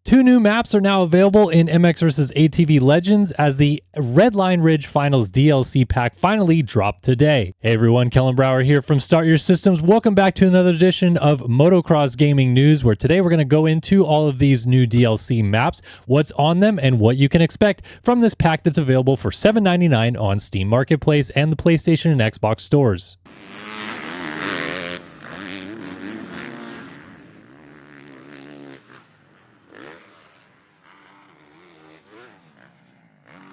Two new maps are now available in MX vs. ATV Legends as the Redline Ridge Finals DLC pack finally dropped today. Hey everyone, Kellen Brower here from Start Your Systems. Welcome back to another edition of Motocross Gaming News, where today we're going to go into all of these new DLC maps, what's on them, and what you can expect from this pack that's available for $7.99 on Steam Marketplace and the PlayStation and Xbox stores.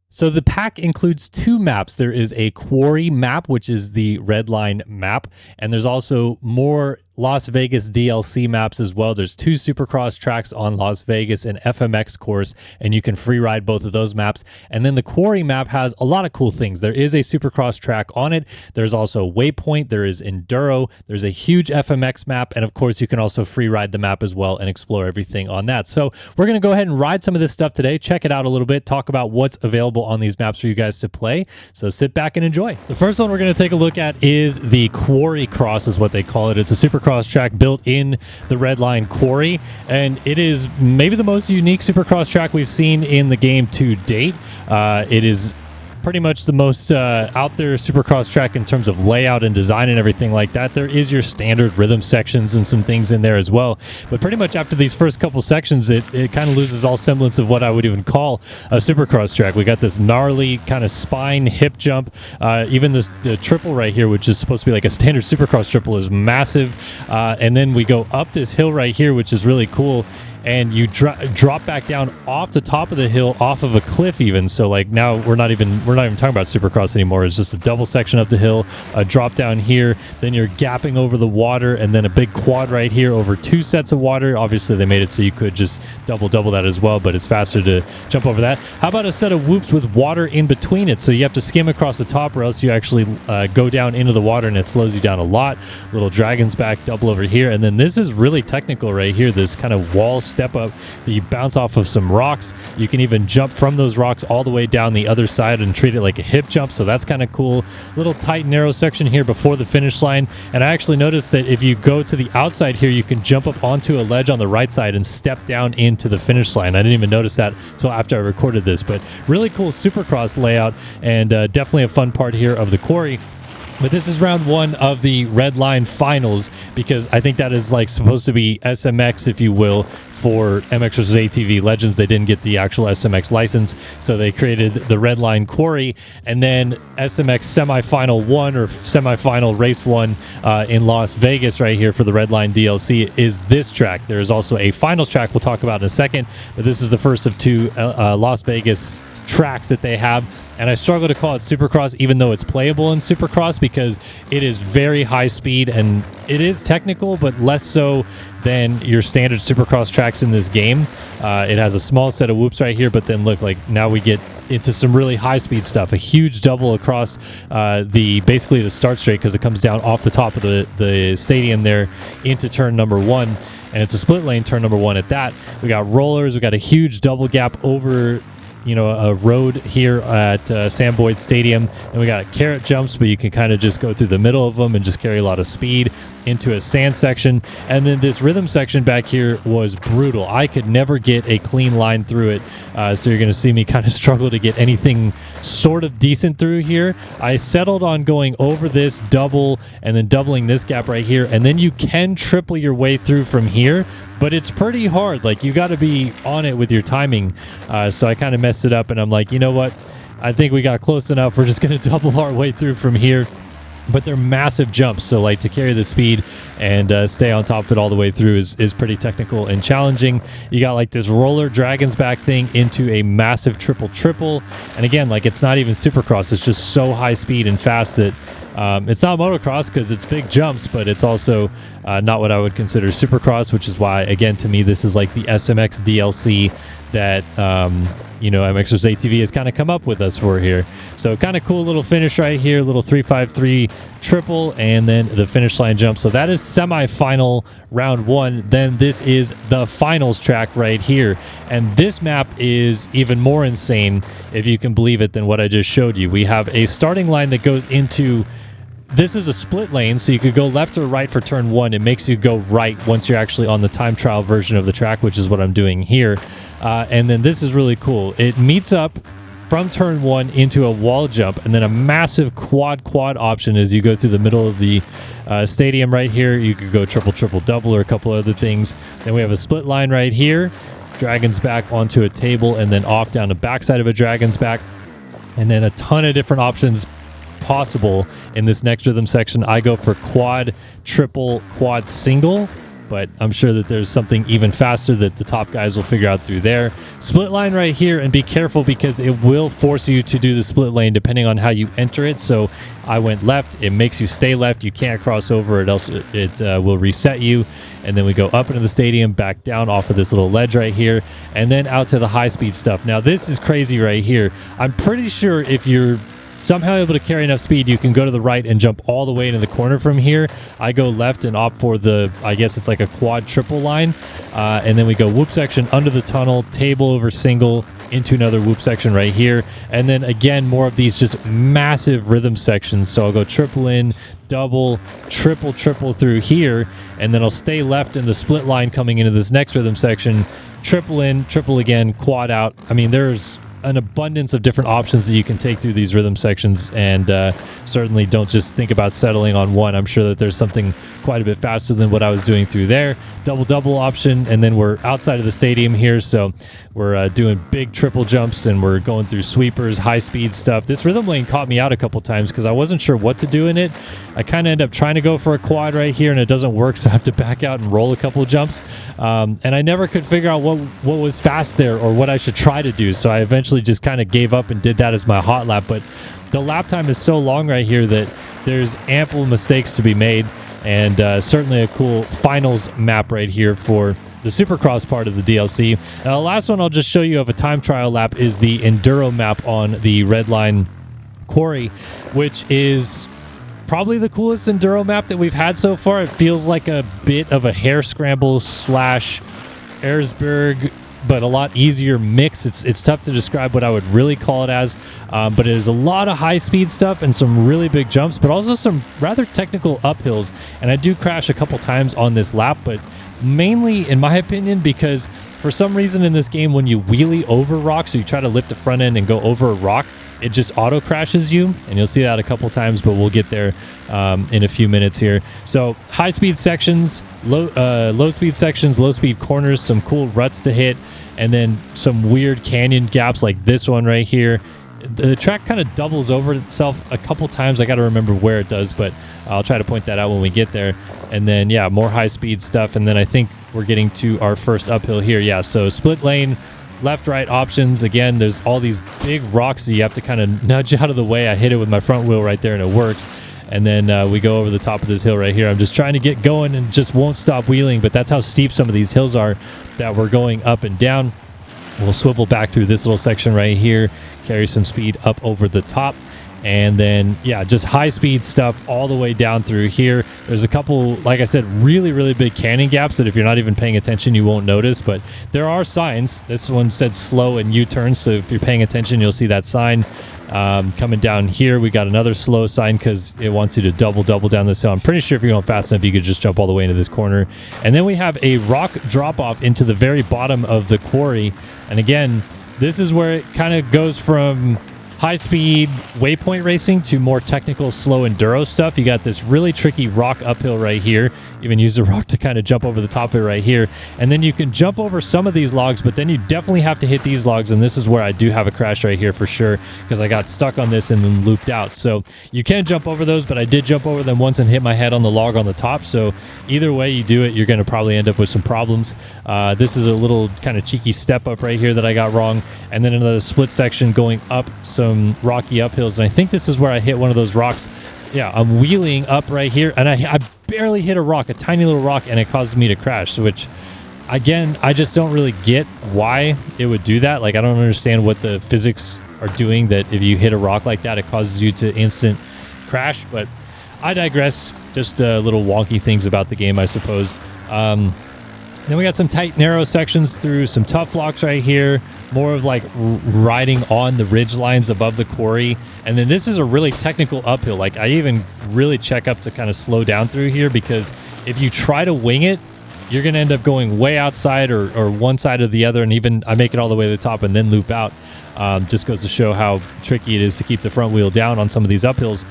So the pack includes two maps. There is a quarry map, which is the Redline map, and there's also more Las Vegas DLC maps as well. There's two Supercross tracks on Las Vegas and FMX course, and you can free ride both of those maps. And then the quarry map has a lot of cool things. There is a Supercross track on it. There's also Waypoint. There is Enduro. There's a huge FMX map, and of course you can also free ride the map as well and explore everything on that. So we're going to go ahead and ride some of this stuff today, check it out a little bit, talk about what's available on these maps for you guys to play. So sit back and enjoy. The first one we're going to take a look at is the Quarry Cross, is what they call it. It's a Supercross track built in the Redline Quarry, and it is maybe the most unique Supercross track we've seen in the game to date. It is pretty much the most out there Supercross track in terms of layout and design and everything like that. There is your standard rhythm sections and some things in there as well, but pretty much after these first couple sections it kind of loses all semblance of what I would even call a Supercross track. We got this gnarly kind of spine hip jump, even this triple right here, which is supposed to be like a standard Supercross triple, is massive, and then we go up this hill right here, which is really cool, and you drop back down off the top of the hill, off of a cliff even. So like now we're not even talking about Supercross anymore. It's just a double section up the hill, a drop down here, then you're gapping over the water, and then a big quad right here over two sets of water. Obviously they made it so you could just double that as well, but it's faster to jump over that. How about a set of whoops with water in between it? So you have to skim across the top, or else you actually go down into the water and it slows you down a lot. Little dragon's back double over here, and then this is really technical right here, this kind of wall step up that you bounce off of some rocks. You can even jump from those rocks all the way down the other side and treat it like a hip jump, so that's kind of cool. Little tight narrow section here before the finish line, and I actually noticed that if you go to the outside here, you can jump up onto a ledge on the right side and step down into the finish line. I didn't even notice that until after I recorded this, but really cool Supercross layout, and definitely a fun part here of the quarry. But this is round one of the Redline Finals, because I think that is like supposed to be SMX, if you will, for MX vs. ATV Legends. They didn't get the actual SMX license, so they created the Redline Quarry, and then SMX Semifinal 1 or Semifinal Race 1 in Las Vegas right here for the Redline DLC is this track. There is also a finals track we'll talk about in a second, but this is the first of two Las Vegas tracks that they have, and I struggle to call it Supercross even though it's playable in Supercross, because it is very high speed and it is technical, but less so than your standard Supercross tracks in this game. It has a small set of whoops right here, but then look, like now we get into some really high speed stuff. A huge double across basically the start straight, because it comes down off the top of the stadium there into turn number one, and it's a split lane turn number one at that. We got rollers, we got a huge double gap over a road here at Sam Boyd Stadium, and we got carrot jumps, but you can kind of just go through the middle of them and just carry a lot of speed into a sand section. And then this rhythm section back here was brutal. I could never get a clean line through it, so you're going to see me kind of struggle to get anything sort of decent through here. I settled on going over this double and then doubling this gap right here, and then you can triple your way through from here, but it's pretty hard. Like, you got to be on it with your timing. So I kind of messed it up, and I'm like, you know what? I think we got close enough. We're just going to double our way through from here. But they're massive jumps, so like to carry the speed and stay on top of it all the way through is pretty technical and challenging. You got like this roller dragon's back thing into a massive triple, and again, like, it's not even Supercross. It's just so high speed and fast that it's not motocross because it's big jumps, but it's also not what I would consider Supercross, which is why, again, to me, this is like the SMX DLC that MX vs. ATV has kind of come up with us for here. So kind of cool little finish right here, little 353 triple, and then the finish line jump. So that is semi-final round one. Then this is the finals track right here, and this map is even more insane, if you can believe it, than what I just showed you. We have a starting line that goes into this is a split lane, so you could go left or right for turn 1. It makes you go right once you're actually on the time trial version of the track, which is what I'm doing here. And then this is really cool. It meets up from turn 1 into a wall jump, and then a massive quad option as you go through the middle of the stadium right here. You could go triple double or a couple other things. Then we have a split line right here, dragon's back onto a table, and then off down the backside of a dragon's back, and then a ton of different options possible in this next rhythm section. I go for quad, triple, quad, single, but I'm sure that there's something even faster that the top guys will figure out through there. Split line right here, and be careful because it will force you to do the split lane depending on how you enter it. So I went left, it makes you stay left. You can't cross over, it else it will reset you. And then we go up into the stadium, back down off of this little ledge right here, and then out to the high speed stuff. Now this is crazy right here. I'm pretty sure if you're somehow able to carry enough speed, you can go to the right and jump all the way into the corner from here. I go left and opt for the, I guess it's like a quad triple line. And then we go whoop section under the tunnel, table over single, into another whoop section right here. And then again, more of these just massive rhythm sections. So I'll go triple in, double, triple through here. And then I'll stay left in the split line coming into this next rhythm section. Triple in, triple again, quad out. I mean, there's an abundance of different options that you can take through these rhythm sections, and certainly don't just think about settling on one. I'm sure that there's something quite a bit faster than what I was doing through there. Double option, and then we're outside of the stadium here, so we're doing big triple jumps, and we're going through sweepers, high speed stuff. This rhythm lane caught me out a couple times because I wasn't sure what to do in it. I kind of end up trying to go for a quad right here, and it doesn't work, so I have to back out and roll a couple jumps. And I never could figure out what was fast there or what I should try to do, so I eventually just kind of gave up and did that as my hot lap. But the lap time is so long right here that there's ample mistakes to be made, and certainly a cool finals map right here for the Supercross part of the DLC. The last one I'll just show you of a time trial lap is the Enduro map on the Redline Quarry, which is probably the coolest Enduro map that we've had so far. It feels like a bit of a hair scramble slash Erzberg, but a lot easier mix. It's tough to describe what I would really call it as, but it is a lot of high-speed stuff and some really big jumps, but also some rather technical uphills. And I do crash a couple times on this lap, but mainly, in my opinion, because for some reason in this game, when you wheelie over rocks, so you try to lift the front end and go over a rock, it just auto crashes you, and you'll see that a couple times, but we'll get there in a few minutes here. So high speed sections, low speed sections, low speed corners, some cool ruts to hit, and then some weird canyon gaps like this one right here. The track kind of doubles over itself a couple times. I got to remember where it does, but I'll try to point that out when we get there. And then, yeah, more high speed stuff. And then I think we're getting to our first uphill here. Yeah, so split lane, left, right options. Again, there's all these big rocks that you have to kind of nudge out of the way. I hit it with my front wheel right there, and it works. And then we go over the top of this hill right here. I'm just trying to get going and just won't stop wheeling, but that's how steep some of these hills are that we're going up and down. We'll swivel back through this little section right here, carry some speed up over the top, and then, yeah, just high speed stuff all the way down through here. There's a couple, like I said, really big canyon gaps that if you're not even paying attention, you won't notice, but there are signs. This one said slow and U-turn, so if you're paying attention, you'll see that sign. Coming down here, we got another slow sign because it wants you to double down this hill. I'm pretty sure if you're going fast enough, you could just jump all the way into this corner. And then we have a rock drop off into the very bottom of the quarry. And again, this is where it kind of goes from high-speed waypoint racing to more technical slow enduro stuff. You got this really tricky rock uphill right here. Even use the rock to kind of jump over the top of it right here. And then you can jump over some of these logs, but then you definitely have to hit these logs, and this is where I do have a crash right here for sure because I got stuck on this and then looped out. So you can jump over those, but I did jump over them once and hit my head on the log on the top. So either way you do it, you're going to probably end up with some problems. This is a little kind of cheeky step up right here that I got wrong. And then another split section going up some rocky uphills, and I think this is where I hit one of those rocks. Yeah, I'm wheeling up right here, and I barely hit a rock, a tiny little rock, and it caused me to crash, which, again, I just don't really get why it would do that. Like, I don't understand what the physics are doing that if you hit a rock like that, it causes you to instant crash, but I digress. Just little wonky things about the game, I suppose. Then we got some tight, narrow sections through some tough blocks right here. More of like riding on the ridge lines above the quarry. And then this is a really technical uphill. Like I even really check up to kind of slow down through here, because if you try to wing it, you're going to end up going way outside or one side or the other. And even I make it all the way to the top and then loop out. Just goes to show how tricky it is to keep the front wheel down on some of these uphills.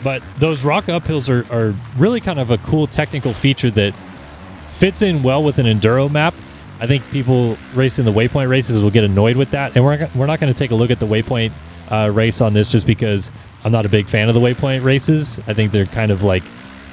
But those rock uphills are really kind of a cool technical feature that fits in well with an enduro map. I think people racing the waypoint races will get annoyed with that, and we're not going to take a look at the waypoint race on this, just because I'm not a big fan of the waypoint races. I think they're kind of like,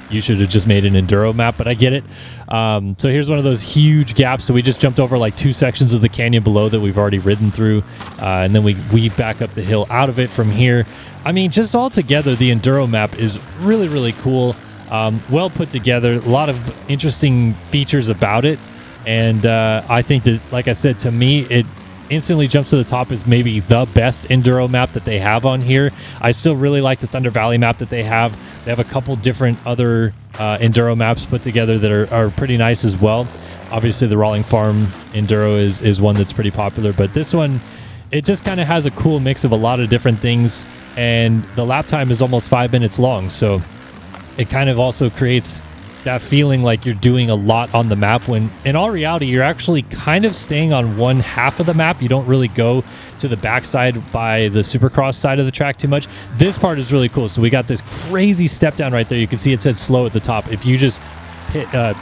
you should have just made an enduro map, but I get it. So here's one of those huge gaps. So we just jumped over like 2 sections of the canyon below that we've already ridden through, and then we weave back up the hill out of it from here. I mean, just all together, the enduro map is really, really cool. Well put together, a lot of interesting features about it, and I think that, like I said, to me, it instantly jumps to the top as maybe the best enduro map that they have on here. I still really like the Thunder Valley map that they have. They have a couple different other enduro maps put together that are pretty nice as well. Obviously, the Rawling Farm Enduro is one that's pretty popular, but this one, it just kind of has a cool mix of a lot of different things, and the lap time is almost 5 minutes long, so it kind of also creates that feeling like you're doing a lot on the map, when in all reality, you're actually kind of staying on one half of the map. You don't really go to the backside by the Supercross side of the track too much. This part is really cool. So we got this crazy step down right there. You can see it says slow at the top. If you just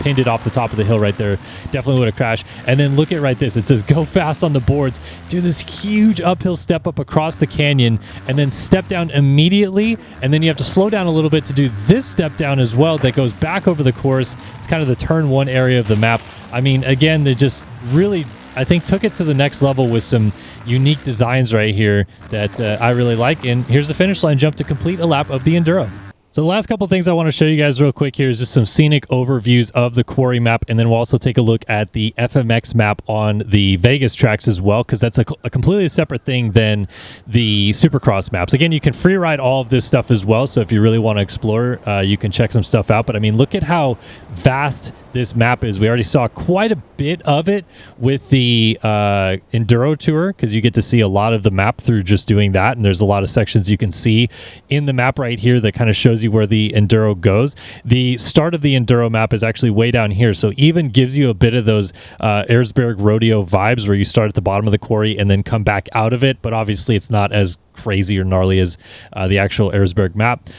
pinned it off the top of the hill right there, definitely would have crashed. And then look at right this, it says go fast on the boards. Do this huge uphill step up across the canyon and then step down immediately, and then you have to slow down a little bit to do this step down as well that goes back over the course. It's kind of the turn 1 area of the map. I mean, again, they just really, I think, took it to the next level with some unique designs right here that I really like. And here's the finish line jump to complete a lap of the Enduro. So the last couple things I want to show you guys real quick here is just some scenic overviews of the quarry map, and then we'll also take a look at the FMX map on the Vegas tracks as well, because that's a completely separate thing than the Supercross maps. Again, you can free ride all of this stuff as well, so if you really want to explore, you can check some stuff out. But I mean, look at how vast this map is. We already saw quite a bit of it with the Enduro Tour, because you get to see a lot of the map through just doing that, and there's a lot of sections you can see in the map right here that kind of shows you where the Enduro goes. The start of the Enduro map is actually way down here, so even gives you a bit of those Erzberg Rodeo vibes, where you start at the bottom of the quarry and then come back out of it, but obviously it's not as crazy or gnarly as the actual Erzberg map.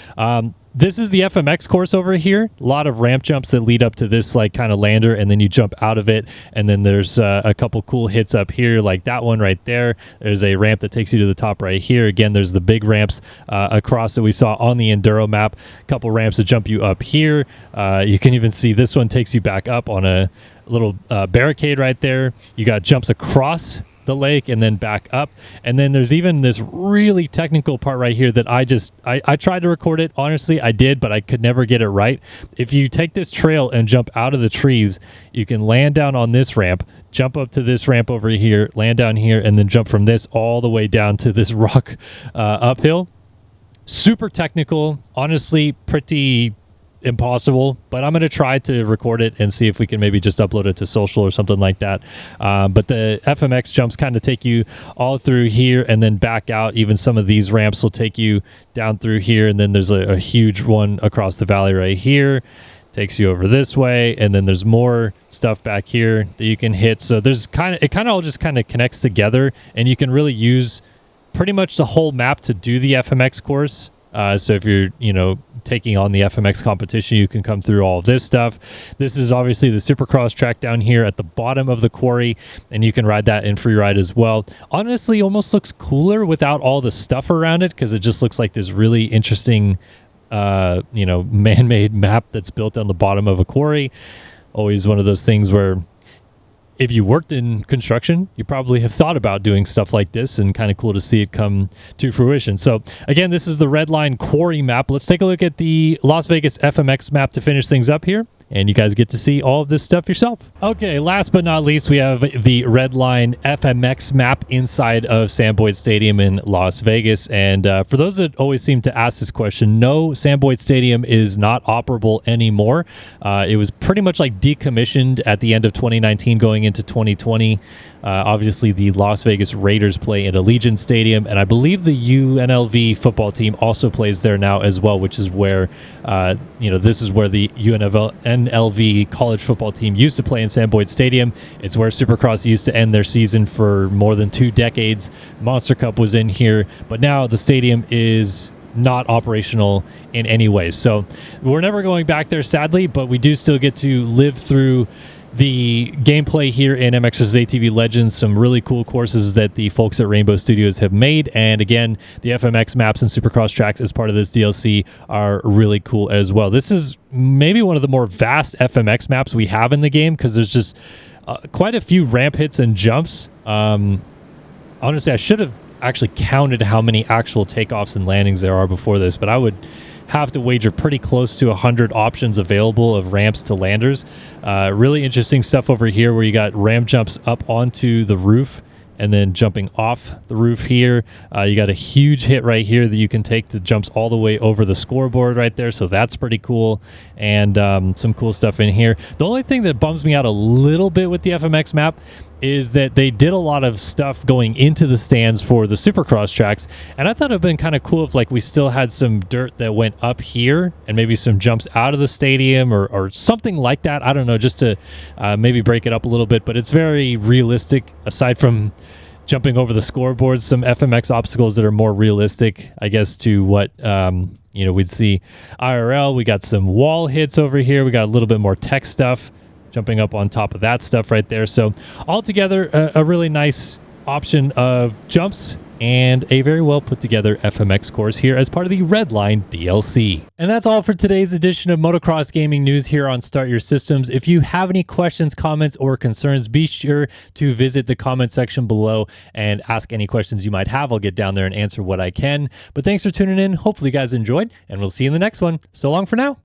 This is the FMX course over here. A lot of ramp jumps that lead up to this like kind of lander, and then you jump out of it, and then there's a couple cool hits up here like that one right there. There's a ramp that takes you to the top right here. Again, there's the big ramps across that we saw on the Enduro map. A couple ramps that jump you up here. You can even see this one takes you back up on a little barricade right there. You got jumps across the lake and then back up, and then there's even this really technical part right here that I tried to record it. Honestly, I did, but I could never get it right. If you take this trail and jump out of the trees, you can land down on this ramp, jump up to this ramp over here, land down here, and then jump from this all the way down to this rock uphill. Super technical, honestly, pretty impossible, but I'm going to try to record it and see if we can maybe just upload it to social or something like that. But the FMX jumps kind of take you all through here and then back out. Even some of these ramps will take you down through here, and then there's a huge one across the valley right here, takes you over this way, and then there's more stuff back here that you can hit. So there's it kind of all just kind of connects together, and you can really use pretty much the whole map to do the FMX course. So if you're, taking on the FMX competition, you can come through all of this stuff. This is obviously the Supercross track down here at the bottom of the quarry, and you can ride that in free ride as well. Honestly, almost looks cooler without all the stuff around it, because it just looks like this really interesting, man-made map that's built on the bottom of a quarry. Always one of those things where if you worked in construction, you probably have thought about doing stuff like this, and kind of cool to see it come to fruition. So again, this is the Redline quarry map. Let's take a look at the Las Vegas FMX map to finish things up here, and you guys get to see all of this stuff yourself. Okay, last but not least, we have the Redline FMX map inside of Sam Boyd Stadium in Las Vegas. And for those that always seem to ask this question, no, Sam Boyd Stadium is not operable anymore. It was pretty much like decommissioned at the end of 2019 going into 2020. Obviously, the Las Vegas Raiders play at Allegiant Stadium, and I believe the UNLV football team also plays there now as well, which is where, this is where the UNLV college football team used to play in Sam Boyd Stadium. It's where Supercross used to end their season for more than 2 decades. Monster Cup was in here, but now the stadium is not operational in any way. So we're never going back there, sadly, but we do still get to live through the gameplay here in MX vs. ATV Legends, some really cool courses that the folks at Rainbow Studios have made. And again, the FMX maps and Supercross tracks as part of this DLC are really cool as well. This is maybe one of the more vast FMX maps we have in the game because there's just quite a few ramp hits and jumps. Honestly, I should have actually counted how many actual takeoffs and landings there are before this, but I would have to wager pretty close to 100 options available of ramps to landers. Really interesting stuff over here where you got ramp jumps up onto the roof and then jumping off the roof here. You got a huge hit right here that you can take the jumps all the way over the scoreboard right there. So that's pretty cool. And some cool stuff in here. The only thing that bums me out a little bit with the FMX map is that they did a lot of stuff going into the stands for the Supercross tracks. And I thought it would have been kind of cool if like we still had some dirt that went up here and maybe some jumps out of the stadium or something like that. I don't know, just to maybe break it up a little bit. But it's very realistic aside from jumping over the scoreboards, some FMX obstacles that are more realistic, I guess, to what we'd see IRL. We got some wall hits over here. We got a little bit more tech stuff jumping up on top of that stuff right there. So altogether, a really nice option of jumps and a very well put together FMX course here as part of the Redline DLC. And that's all for today's edition of Motocross Gaming News here on Start Your Systems. If you have any questions, comments, or concerns, be sure to visit the comment section below and ask any questions you might have. I'll get down there and answer what I can. But thanks for tuning in. Hopefully you guys enjoyed, and we'll see you in the next one. So long for now.